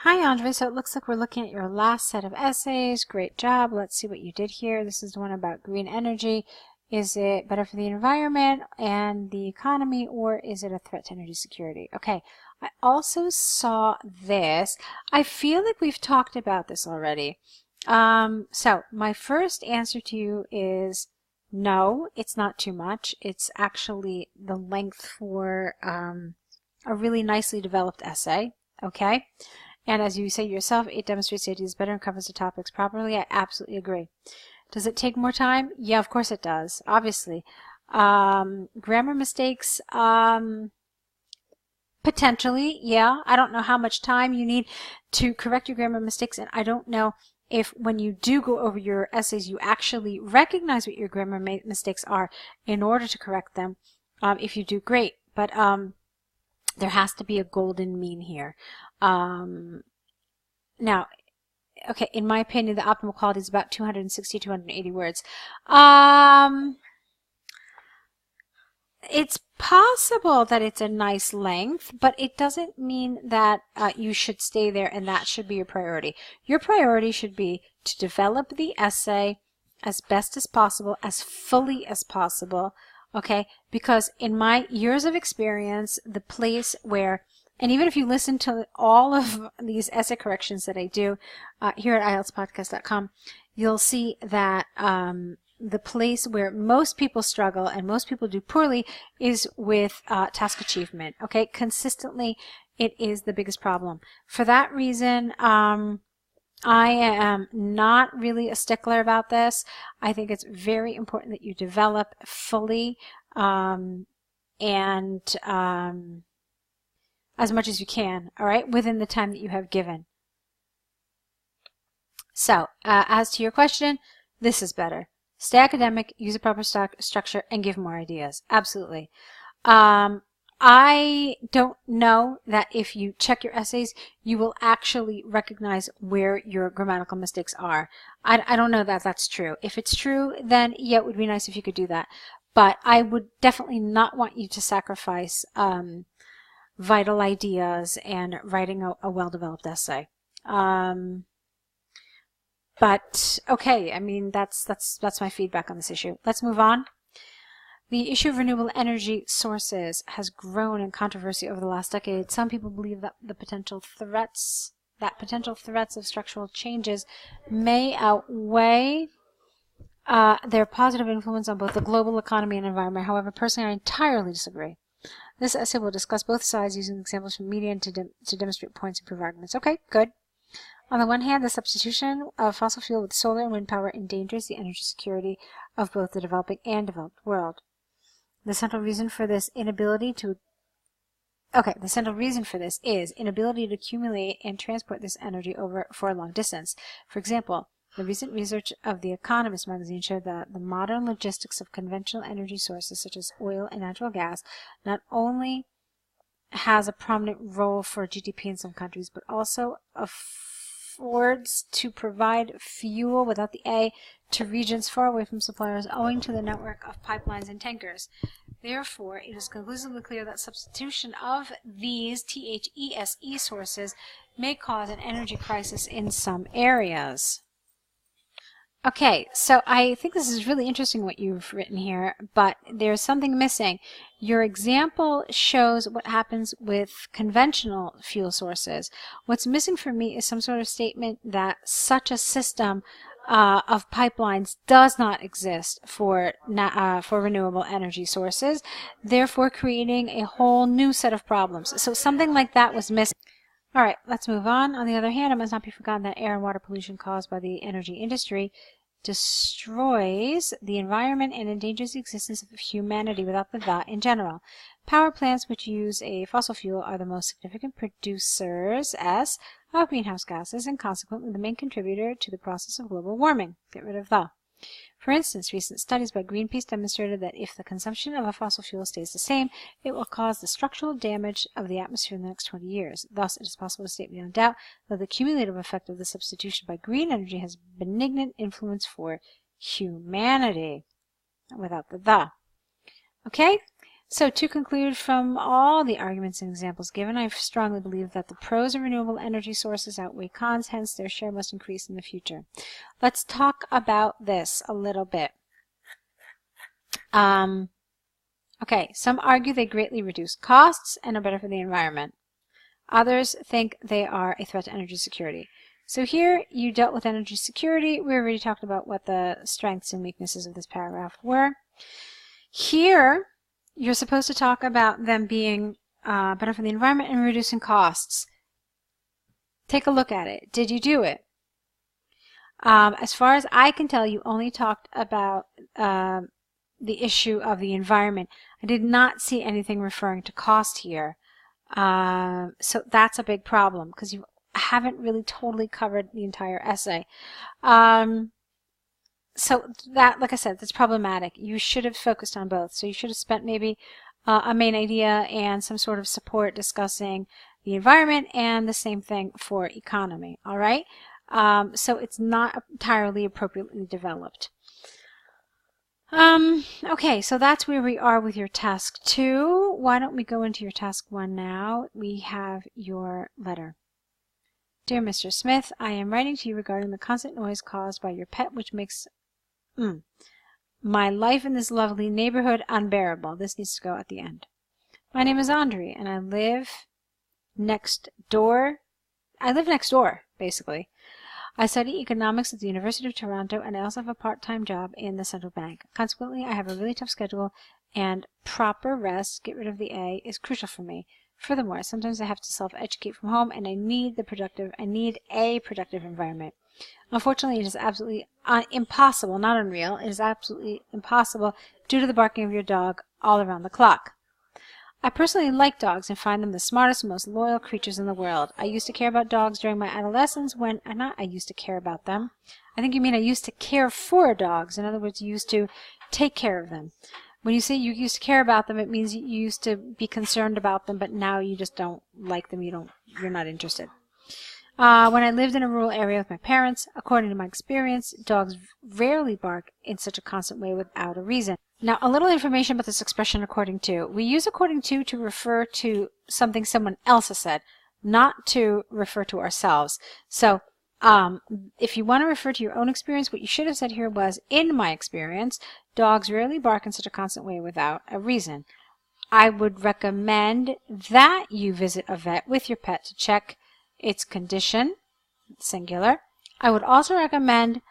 Hi, Andrey. So it looks like we're looking at your last set of essays. Great job. Let's see what you did here. This is the one about green energy. Is it better for the environment and the economy, or is it a threat to energy security? Okay. I also saw this. I feel like we've talked about this already. So my first answer to you is no, it's not too much. It's actually the length for a really nicely developed essay. Okay. And as you say yourself, it demonstrates the ideas better and covers the topics properly. I absolutely agree. Does it take more time? Yeah, of course it does, obviously. Grammar mistakes, potentially, yeah. I don't know how much time you need to correct your grammar mistakes, and I don't know if when you do go over your essays, you actually recognize what your grammar mistakes are in order to correct them. If you do, great. But there has to be a golden mean here. Now, okay, in my opinion, the optimal quality is about 260, 280 words. It's possible that it's a nice length, but it doesn't mean that you should stay there and that should be your priority. Your priority should be to develop the essay as best as possible, as fully as possible, okay? Because in my years of experience, the place where, and even if you listen to all of these essay corrections that I do here at IELTSpodcast.com, you'll see that the place where most people struggle and most people do poorly is with task achievement. Okay, consistently, it is the biggest problem. For that reason, I am not really a stickler about this. I think it's very important that you develop fully and as much as you can, all right, within the time that you have given. So, as to your question, this is better. Stay academic, use a proper structure, and give more ideas. Absolutely. I don't know that if you check your essays, you will actually recognize where your grammatical mistakes are. I don't know that that's true. If it's true, then yeah, it would be nice if you could do that. But I would definitely not want you to sacrifice vital ideas and writing a well-developed essay. But okay, I mean that's my feedback on this issue. Let's move on. The issue of renewable energy sources has grown in controversy over the last decade. Some people believe that potential threats of structural changes may outweigh their positive influence on both the global economy and environment. However, personally, I entirely disagree. This essay will discuss both sides using examples from media to demonstrate points and prove arguments. Okay, good. On the one hand, the substitution of fossil fuel with solar and wind power endangers the energy security of both the developing and developed world. The central reason for this is inability to accumulate and transport this energy for a long distance. For example, the recent research of The Economist magazine showed that the modern logistics of conventional energy sources such as oil and natural gas not only has a prominent role for GDP in some countries, but also affords to provide fuel without the A to regions far away from suppliers owing to the network of pipelines and tankers. Therefore, it is conclusively clear that substitution of these THESE sources may cause an energy crisis in some areas. Okay, so I think this is really interesting what you've written here, but there's something missing. Your example shows what happens with conventional fuel sources. What's missing for me is some sort of statement that such a system of pipelines does not exist for renewable energy sources, therefore creating a whole new set of problems. So something like that was missing. All right, let's move on. On the other hand, it must not be forgotten that air and water pollution caused by the energy industry destroys the environment and endangers the existence of humanity without the that in general. Power plants which use a fossil fuel are the most significant producers of greenhouse gases and consequently the main contributor to the process of global warming. Get rid of the. For instance, recent studies by Greenpeace demonstrated that if the consumption of a fossil fuel stays the same, it will cause the structural damage of the atmosphere in the next 20 years. Thus, it is possible to state beyond doubt that the cumulative effect of the substitution by green energy has benignant influence for humanity. Without the. Okay? So to conclude, from all the arguments and examples given, I strongly believe that the pros of renewable energy sources outweigh cons, hence their share must increase in the future. Let's talk about this a little bit. Okay, some argue they greatly reduce costs and are better for the environment. Others think they are a threat to energy security. So here you dealt with energy security. We already talked about what the strengths and weaknesses of this paragraph were. Here, you're supposed to talk about them being better for the environment and reducing costs. Take a look at it. Did you do it? As far as I can tell, you only talked about the issue of the environment. I did not see anything referring to cost here. So that's a big problem because you haven't really totally covered the entire essay. So that, like I said, that's problematic. You should have focused on both. So you should have spent maybe a main idea and some sort of support discussing the environment, and the same thing for economy. All right? So it's not entirely appropriately developed. Okay, so that's where we are with your task 2. Why don't we go into your task 1 now? We have your letter. Dear Mr. Smith, I am writing to you regarding the constant noise caused by your pet, which makes my life in this lovely neighborhood unbearable. This needs to go at the end. My name is Andrey, and I live next door. Basically. I study economics at the University of Toronto, and I also have a part-time job in the central bank. Consequently, I have a really tough schedule, and proper rest, get rid of the A, is crucial for me. Furthermore, sometimes I have to self-educate from home, and I need a productive environment. Unfortunately, it is absolutely impossible, not unreal, it is absolutely impossible due to the barking of your dog all around the clock. I personally like dogs and find them the smartest and most loyal creatures in the world. I used to care about dogs during my adolescence when, not I used to care about them. I think you mean I used to care for dogs. In other words, you used to take care of them. When you say you used to care about them, it means you used to be concerned about them, but now you just don't like them. You're not interested. When I lived in a rural area with my parents, according to my experience, dogs rarely bark in such a constant way without a reason. Now, a little information about this expression according to. We use according to refer to something someone else has said, not to refer to ourselves. So, if you want to refer to your own experience, what you should have said here was, in my experience, dogs rarely bark in such a constant way without a reason. I would recommend that you visit a vet with your pet to check its condition, singular. I would also recommend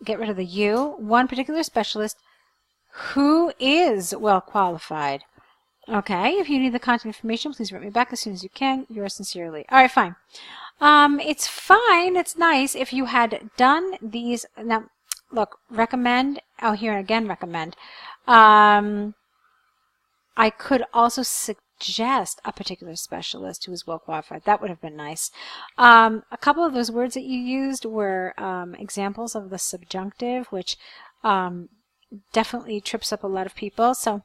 get rid of the you, one particular specialist who is well qualified. Okay, if you need the contact information, please write me back as soon as you can. Yours sincerely. All right, fine. It's fine. It's nice if you had done these. Now, look, recommend. Oh, here again, recommend. I could also suggest a particular specialist who is well qualified. That would have been nice. A couple of those words that you used were examples of the subjunctive, which definitely trips up a lot of people. So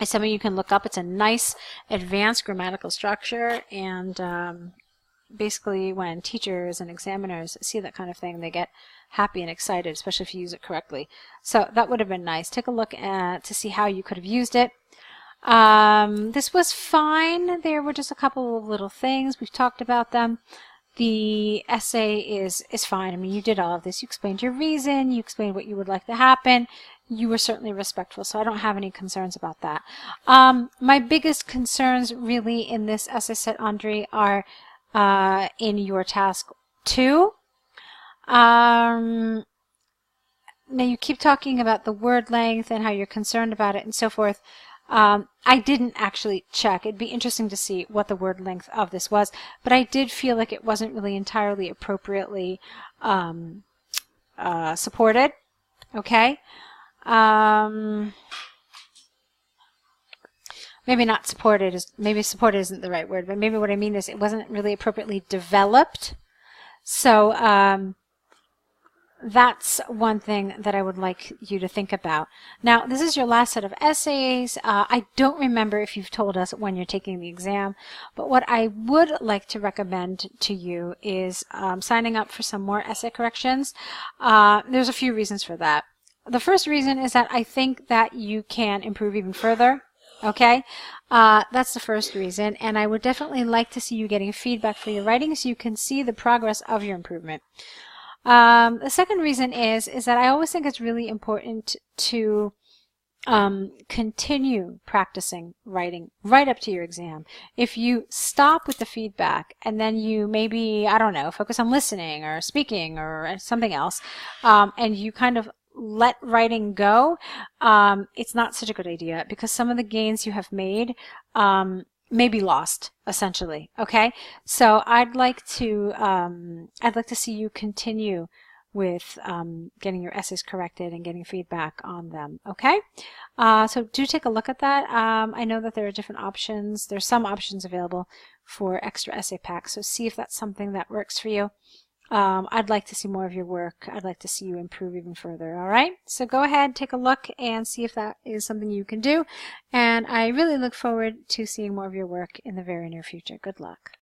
it's something you can look up. It's a nice advanced grammatical structure, and basically when teachers and examiners see that kind of thing, they get happy and excited, especially if you use it correctly. So that would have been nice. Take a look to see how you could have used it. This was fine. There were just a couple of little things. We've talked about them. The essay is fine. I mean, you did all of this. You explained your reason. You explained what you would like to happen. You were certainly respectful, so I don't have any concerns about that. My biggest concerns really in this essay set, Andrey, are in your task 2. Now, you keep talking about the word length and how you're concerned about it and so forth. I didn't actually check. It'd be interesting to see what the word length of this was, but I did feel like it wasn't really entirely appropriately supported. Okay? Maybe not supported. Maybe supported isn't the right word, but maybe what I mean is it wasn't really appropriately developed. So, that's one thing that I would like you to think about. Now, this is your last set of essays. I don't remember if you've told us when you're taking the exam, but what I would like to recommend to you is signing up for some more essay corrections. There's a few reasons for that. the first reason is that I think that you can improve even further. Okay, that's the first reason, and I would definitely like to see you getting feedback for your writing so you can see the progress of your improvement. The second reason is that I always think it's really important to continue practicing writing right up to your exam. If you stop with the feedback and then you maybe, I don't know, focus on listening or speaking or something else, and you kind of let writing go, it's not such a good idea, because some of the gains you have made may be lost, essentially. Okay, so I'd like to see you continue with getting your essays corrected and getting feedback on them. Okay, so do take a look at that. I know that there are different options. There's some options available for extra essay packs, so see if that's something that works for you. I'd like to see more of your work. I'd like to see you improve even further. All right, so go ahead, take a look and see if that is something you can do, and I really look forward to seeing more of your work in the very near future. Good luck.